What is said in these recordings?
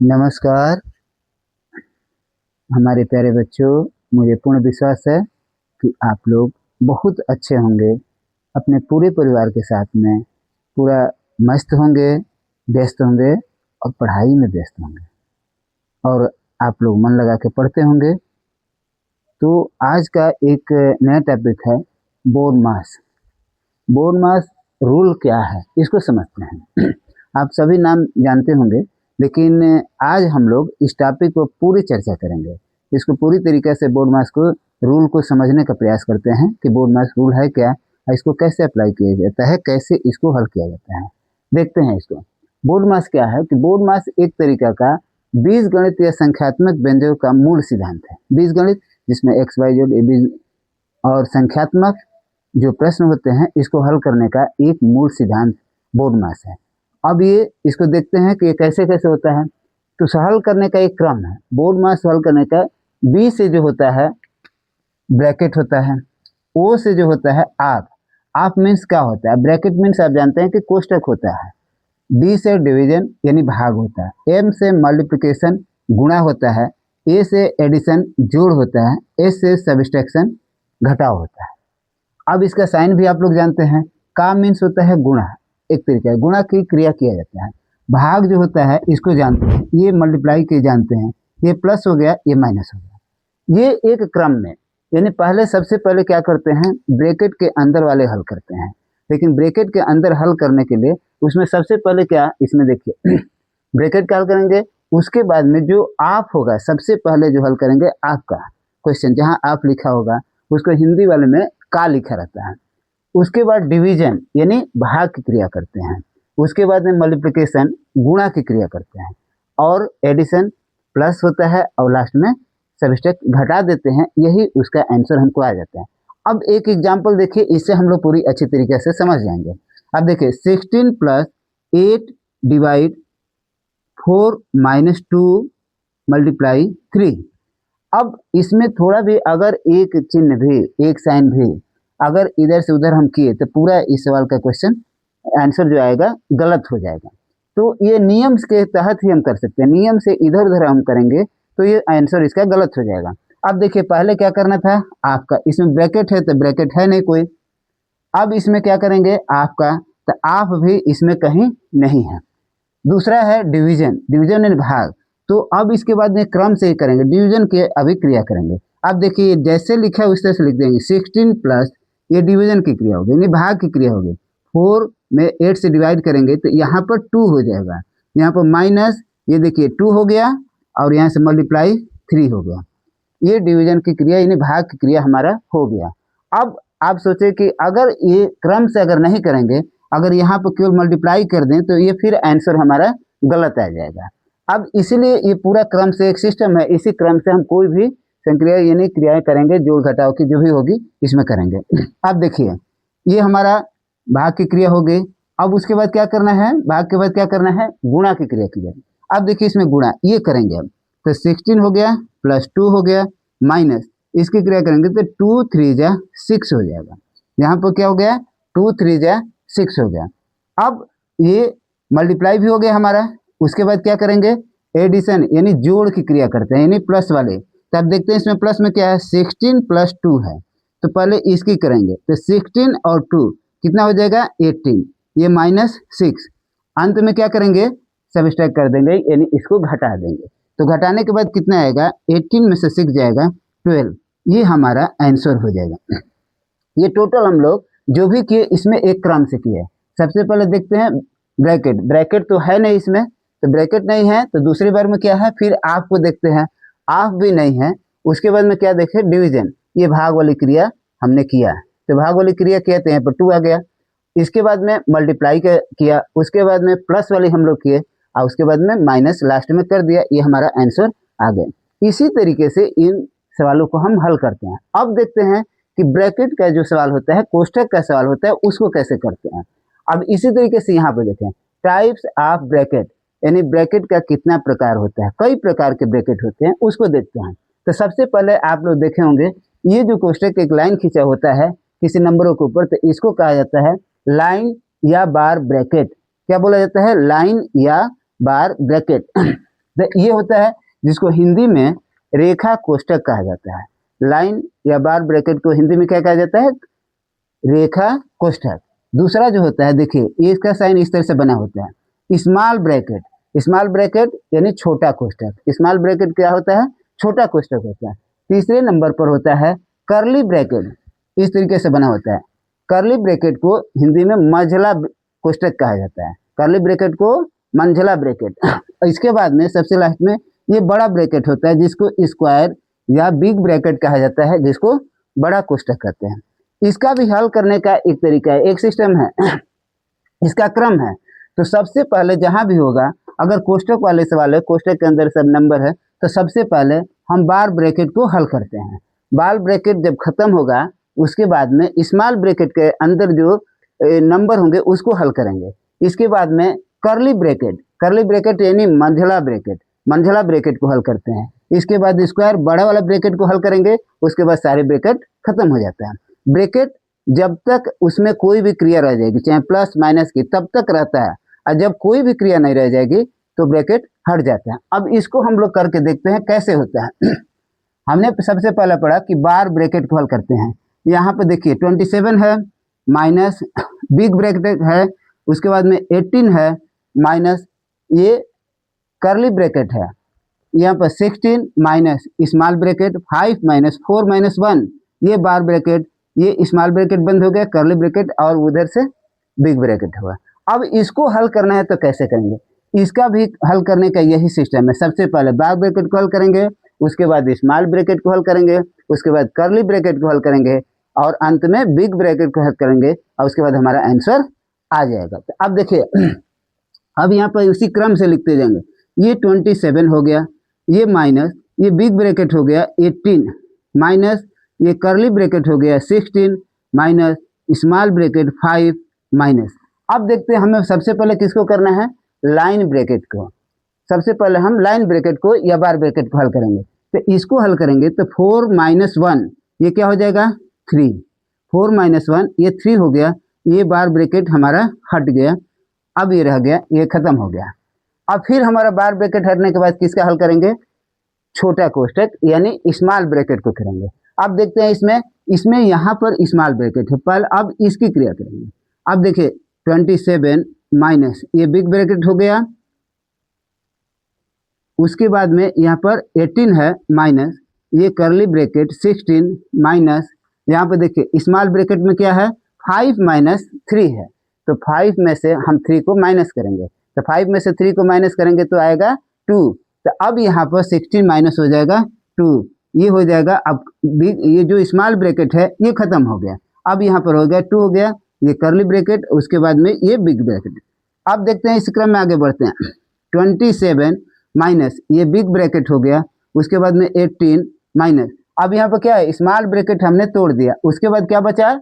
नमस्कार हमारे प्यारे बच्चों, मुझे पूर्ण विश्वास है कि आप लोग बहुत अच्छे होंगे। अपने पूरे परिवार के साथ में पूरा मस्त होंगे, व्यस्त होंगे और पढ़ाई में व्यस्त होंगे और आप लोग मन लगा के पढ़ते होंगे। तो आज का एक नया टॉपिक है बोर्ड मास। बोर्ड मास रूल क्या है इसको समझते हैं। आप सभी नाम जानते होंगे, लेकिन आज हम लोग इस टॉपिक को पूरी चर्चा करेंगे। इसको पूरी तरीके से बोर्ड मास को रूल को समझने का प्रयास करते हैं कि बोर्ड मास रूल है क्या, और इसको कैसे अप्लाई किया जाता है, कैसे इसको हल किया जाता है। देखते हैं इसको। बोर्ड मास क्या है कि बोर्ड मास एक तरीका का बीजगणित या संख्यात्मक व्यंजकों का मूल सिद्धांत है। बीजगणित जिसमें X Y Z A B और संख्यात्मक जो प्रश्न होते हैं इसको हल करने का एक मूल सिद्धांत बोर्ड मास है। अब ये इसको देखते हैं कि ये कैसे कैसे होता है। तो हल करने का एक क्रम है। बोर्ड मास हल करने का बी से जो होता है ब्रैकेट होता है, ओ से जो होता है आप मीन्स क्या होता है, ब्रैकेट मीन्स आप जानते हैं कि कोष्टक होता है। डी से डिवीजन यानी भाग होता है, एम से मल्टीप्लिकेशन गुणा होता है, ए से एडिशन जोड़ होता है, एस से सब्ट्रैक्शन घटाव होता है। अब इसका साइन भी आप लोग जानते हैं, का मीन्स होता है गुणा, एक तरीका है गुणा की क्रिया किया जाता है। भाग जो होता है इसको जानते हैं, ये मल्टीप्लाई के जानते हैं, ये प्लस हो गया ये माइनस हो गया। ये एक क्रम में, यानी पहले सबसे पहले क्या करते हैं, ब्रैकेट के अंदर वाले हल करते हैं। लेकिन ब्रैकेट के अंदर हल करने के लिए उसमें सबसे पहले क्या, इसमें देखिए ब्रैकेट का हल करेंगे, उसके बाद में जो आप होगा सबसे पहले जो हल करेंगे आपका क्वेश्चन, जहाँ आप लिखा होगा उसको हिंदी वाले में का लिखा रहता है। उसके बाद डिवीजन यानी भाग की क्रिया करते हैं, उसके बाद में मल्टीप्लिकेशन गुणा की क्रिया करते हैं, और एडिशन प्लस होता है, और लास्ट में सब्ट्रैक्ट घटा देते हैं। यही उसका आंसर हमको आ जाता है। अब एक एग्जांपल देखिए, इससे हम लोग पूरी अच्छी तरीके से समझ जाएंगे। अब देखिए 16 प्लस 8 डिवाइड 4 माइनस 2 मल्टीप्लाई 3। अब इसमें थोड़ा भी अगर एक चिन्ह भी, एक साइन भी अगर इधर से उधर हम किए तो पूरा इस सवाल का क्वेश्चन आंसर जो आएगा गलत हो जाएगा। तो ये नियम के तहत ही हम कर सकते हैं, नियम से इधर उधर हम करेंगे तो ये आंसर इसका गलत हो जाएगा। अब देखिए पहले क्या करना था, आपका इसमें ब्रैकेट है तो ब्रैकेट है नहीं कोई। अब इसमें क्या करेंगे आपका, तो आप भी इसमें कहीं नहीं है। दूसरा है डिवीजन, डिवीजन यानी भाग। तो अब इसके बाद में क्रम से ही करेंगे, डिवीजन के अभी क्रिया करेंगे। अब देखिए जैसे लिखा है उस तरह से लिख देंगे। 16 प्लस ये डिवीजन की क्रिया होगी, यानी भाग की क्रिया होगी। 4 में 8 से डिवाइड करेंगे तो यहाँ पर 2 हो जाएगा, यहाँ पर माइनस ये देखिए 2 हो गया, और यहाँ से मल्टीप्लाई 3 हो गया। ये डिवीजन की क्रिया यानी भाग की क्रिया हमारा हो गया। अब आप सोचे कि अगर ये क्रम से अगर नहीं करेंगे, अगर यहाँ पर केवल मल्टीप्लाई कर दें तो ये फिर आंसर हमारा गलत आ जाएगा। अब इसीलिए ये पूरा क्रम से एक सिस्टम है, इसी क्रम से हम कोई भी संक्रिया यानी क्रियाएं करेंगे, जोड़ घटाव की जो भी होगी इसमें करेंगे। अब देखिए ये हमारा भाग की क्रिया हो गई। अब उसके बाद क्या करना है, भाग के बाद क्या करना है, गुणा की क्रिया की जाए। अब देखिए इसमें गुणा ये करेंगे, अब तो 16 हो गया प्लस 2 हो गया माइनस इसकी क्रिया करेंगे तो 2 3 जा 6 हो जाएगा। यहाँ पर क्या हो गया, 2 3 जा 6 हो गया। अब ये मल्टीप्लाई भी हो गया हमारा। उसके बाद क्या करेंगे, एडिशन यानी जोड़ की क्रिया करते हैं, यानी प्लस वाले। तब देखते हैं इसमें प्लस में क्या है, 16 प्लस 2 है, तो पहले इसकी करेंगे तो 16 और 2 कितना हो जाएगा 18, ये माइनस 6। अंत में क्या करेंगे, सब्ट्रैक्ट कर देंगे यानी इसको घटा देंगे। तो घटाने के बाद कितना आएगा, 18 में से 6 जाएगा 12, ये हमारा आंसर हो जाएगा। ये टोटल हम लोग जो भी किए इसमें एक क्रम से किए। सबसे पहले देखते हैं ब्रैकेट, ब्रैकेट तो है नहीं इसमें, तो ब्रैकेट नहीं है तो दूसरी बार में क्या है, फिर आपको देखते हैं आप भी नहीं है। उसके बाद में क्या देखे, डिवीजन, ये भाग वाली क्रिया हमने किया, तो भाग वाली क्रिया किया तो यहाँ पर 2 आ गया। इसके बाद में मल्टीप्लाई किया, उसके बाद में प्लस वाली हम लोग किए, और उसके बाद में माइनस लास्ट में कर दिया, ये हमारा आंसर आ गया। इसी तरीके से इन सवालों को हम हल करते हैं। अब देखते हैं कि ब्रैकेट का जो सवाल होता है, कोष्ठक का सवाल होता है, उसको कैसे करते हैं। अब इसी तरीके से यहाँ पे देखें, टाइप्स ऑफ ब्रैकेट, यानी ब्रैकेट का कितना प्रकार होता है, कई प्रकार के ब्रैकेट होते हैं, उसको देखते हैं। तो सबसे पहले आप लोग देखे होंगे, ये जो कोष्ठक एक लाइन खींचा होता है किसी नंबरों के ऊपर, तो इसको कहा जाता है लाइन या बार ब्रैकेट। क्या बोला जाता है, लाइन या बार ब्रैकेट। ये होता है जिसको हिंदी में रेखा कोष्ठक कहा जाता है। लाइन या बार ब्रैकेट को हिंदी में क्या कहा जाता है? रेखा कोष्ठक। दूसरा जो होता है, देखिए ये इसका साइन इस तरह से बना होता है, स्मॉल ब्रैकेट। स्मॉल ब्रैकेट यानी छोटा कोष्ठक। स्मॉल ब्रैकेट क्या होता है? छोटा कोष्ठक होता है। तीसरे नंबर पर होता है कर्ली ब्रैकेट, इस तरीके से बना होता है। कर्ली ब्रैकेट को हिंदी में मंझला कोष्ठक कहा जाता है। कर्ली ब्रैकेट को मंझला ब्रैकेट। इसके बाद में सबसे लास्ट में ये बड़ा ब्रैकेट होता है जिसको स्क्वायर या बिग ब्रैकेट कहा जाता है, जिसको बड़ा कोष्ठक कहते हैं। इसका भी हल करने का एक तरीका है, एक सिस्टम है, इसका क्रम है। तो सबसे पहले जहां भी होगा, अगर कोष्ठक वाले सवाल है, कोष्ठक के अंदर सब नंबर है, तो सबसे पहले हम बार ब्रैकेट को हल करते हैं। बार ब्रैकेट जब खत्म होगा उसके बाद में स्मॉल ब्रैकेट के अंदर जो नंबर होंगे उसको हल करेंगे। इसके बाद में कर्ली ब्रैकेट यानी मंझला ब्रैकेट, मंझला ब्रैकेट को हल करते हैं। इसके बाद स्क्वायर बड़ा वाला ब्रैकेट को हल करेंगे, उसके बाद सारे ब्रैकेट खत्म हो जाता है। ब्रैकेट जब तक उसमें कोई भी क्रिया रह जाएगी, चाहे प्लस माइनस की, तब तक रहता है, और जब कोई भी क्रिया नहीं रह जाएगी तो ब्रैकेट हट जाता है। अब इसको हम लोग करके देखते हैं कैसे होता है। हमने सबसे पहले पढ़ा कि बार ब्रैकेट को हल करते हैं। यहाँ पे देखिए 27 है, माइनस बिग ब्रैकेट है, उसके बाद में 18 है, माइनस ये कर्ली ब्रैकेट है, यहाँ पर 16 minus small bracket, 5 minus 4 minus 1, ये बार ब्रैकेट, ये स्मॉल ब्रैकेट बंद हो गया, कर्ली ब्रैकेट, और उधर से बिग ब्रैकेट हुआ। अब इसको हल करना है तो कैसे करेंगे? इसका भी हल करने का यही सिस्टम है। सबसे पहले बार ब्रैकेट को हल करेंगे, उसके बाद स्मॉल ब्रैकेट को हल करेंगे, उसके बाद कर्ली ब्रैकेट को हल करेंगे, और अंत में बिग ब्रैकेट को हल करेंगे, और उसके बाद हमारा आंसर आ जाएगा। तो अब देखिए, अब यहाँ पर उसी क्रम से लिखते जाएंगे। ये 27 हो गया, ये माइनस ये बिग ब्रैकेट हो गया 18, माइनस ये कर्ली ब्रैकेट हो गया 16, माइनस स्मॉल ब्रैकेट 5, माइनस। अब देखते हैं हमें सबसे पहले किसको करना है? लाइन ब्रैकेट को। सबसे पहले हम लाइन ब्रैकेट को या बार ब्रैकेट को हल करेंगे। तो इसको हल करेंगे तो 4 माइनस 1 ये क्या हो जाएगा? 3। 4 माइनस 1 ये 3 हो गया, ये बार ब्रैकेट हमारा हट गया, अब ये रह गया, ये खत्म हो गया। अब फिर हमारा बार ब्रैकेट हटने के बाद किसका हल करेंगे? छोटा कोष्ठक यानी स्मॉल ब्रैकेट को करेंगे। अब देखते हैं इसमें यहाँ पर स्मॉल ब्रैकेट है, पहले अब इसकी क्रिया करेंगे। अब देखिए 27 माइनस ये बिग ब्रैकेट हो गया, उसके बाद में यहाँ पर 18 है, माइनस ये कर्ली ब्रैकेट 16, माइनस यहाँ पर देखिए स्मॉल ब्रैकेट में क्या है? 5 माइनस 3 है, तो 5 में से हम 3 को माइनस करेंगे, तो 5 में से 3 को माइनस करेंगे तो आएगा 2। तो अब यहाँ पर 16 माइनस हो जाएगा 2, ये हो जाएगा। अब ये जो स्मॉल ब्रैकेट है ये खत्म हो गया, अब यहाँ पर हो गया 2 हो गया, ये कर्ली ब्रैकेट, उसके बाद में ये बिग ब्रैकेट। अब देखते हैं इस क्रम में आगे बढ़ते हैं। 27 माइनस ये बिग ब्रैकेट हो गया, उसके बाद में 18 माइनस, अब यहाँ पर क्या है? स्मॉल ब्रैकेट हमने तोड़ दिया, उसके बाद क्या बचा?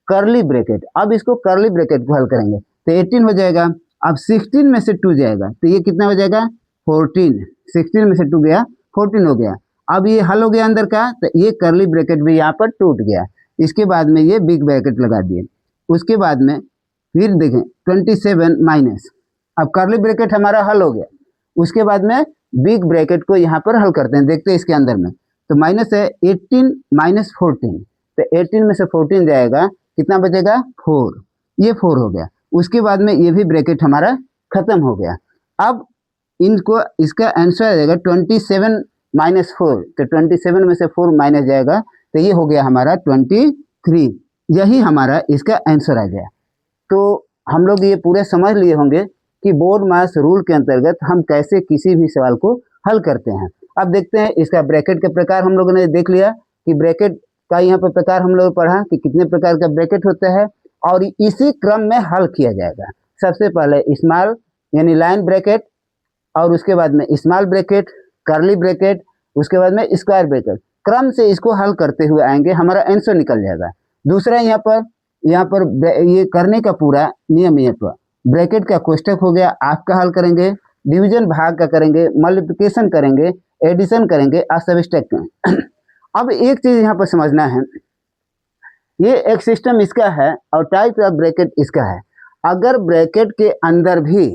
Curly bracket. अब इसको कर्ली ब्रैकेट को हल करेंगे तो 18 हो जाएगा, अब 16 में से 2 जाएगा तो ये कितना हो जाएगा? 14। 16 में से 2 गया, 14 हो गया। अब ये हल हो गया अंदर का, तो ये कर्ली ब्रैकेट भी यहाँ पर टूट गया। इसके बाद में ये बिग ब्रैकेट लगा दिए, उसके बाद में फिर देखें 27 माइनस, अब कर्ली ब्रैकेट हमारा हल हो गया, उसके बाद में बिग ब्रैकेट को यहाँ पर हल करते हैं। देखते हैं इसके अंदर में, तो माइनस है 18 माइनस 14, तो 18 में से 14 जाएगा, कितना बचेगा? 4, ये 4 हो गया। उसके बाद में ये भी ब्रैकेट हमारा खत्म हो गया। अब इनको इसका आंसर आ जाएगा 27 माइनस 4, तो 27 में से 4 माइनस जाएगा, तो ये हो गया हमारा 23, यही हमारा इसका आंसर आ गया। तो हम लोग ये पूरे समझ लिए होंगे कि बोर्ड मास रूल के अंतर्गत हम कैसे किसी भी सवाल को हल करते हैं। अब देखते हैं इसका ब्रैकेट का प्रकार। हम लोगों ने देख लिया कि ब्रैकेट का यहाँ पर प्रकार हम लोग पढ़ा कि कितने प्रकार का ब्रैकेट होता है, और इसी क्रम में हल किया जाएगा। सबसे पहले स्मॉल यानी लाइन ब्रैकेट, और उसके बाद में स्मॉल ब्रैकेट, कर्ली ब्रैकेट, उसके बाद में स्क्वायर ब्रैकेट, क्रम से इसको हल करते हुए आएंगे, हमारा आंसर निकल जाएगा। दूसरा यहाँ पर ये करने का पूरा नियम ये पर ब्रैकेट का कोष्ठक हो गया, आपका हल करेंगे, डिवीजन भाग का करेंगे, मल्टीप्लिकेशन करेंगे, एडिशन करेंगे, और सब्ट्रैक्शन। अब एक चीज यहाँ पर समझना है, ये एक सिस्टम इसका है और टाइप ऑफ ब्रैकेट इसका है। अगर ब्रैकेट के अंदर भी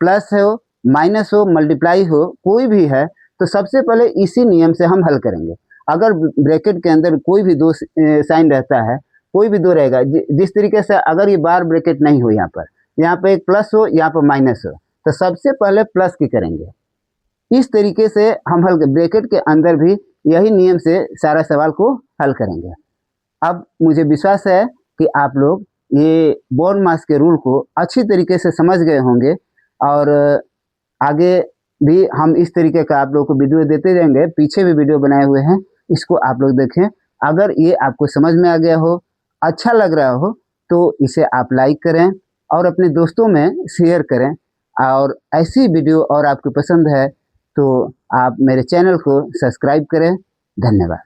प्लस हो माइनस हो, मल्टीप्लाई हो, कोई भी है, तो सबसे पहले इसी नियम से हम हल करेंगे। अगर ब्रैकेट के अंदर कोई भी दो साइन रहता है, कोई भी दो रहेगा, जिस तरीके से अगर ये बार ब्रैकेट नहीं हो, यहाँ पे एक प्लस हो, यहाँ पर माइनस हो, तो सबसे पहले प्लस की करेंगे। इस तरीके से हम हल ब्रैकेट के अंदर भी यही नियम से सारा सवाल को हल करेंगे। अब मुझे विश्वास है कि आप लोग ये बोर्न मास के रूल को अच्छी तरीके से समझ गए होंगे, और आगे भी हम इस तरीके का आप लोग को वीडियो देते रहेंगे। पीछे भी वीडियो बनाए हुए हैं, इसको आप लोग देखें। अगर ये आपको समझ में आ गया हो, अच्छा लग रहा हो, तो इसे आप लाइक करें और अपने दोस्तों में शेयर करें। और ऐसी वीडियो और आपको पसंद है तो आप मेरे चैनल को सब्सक्राइब करें। धन्यवाद।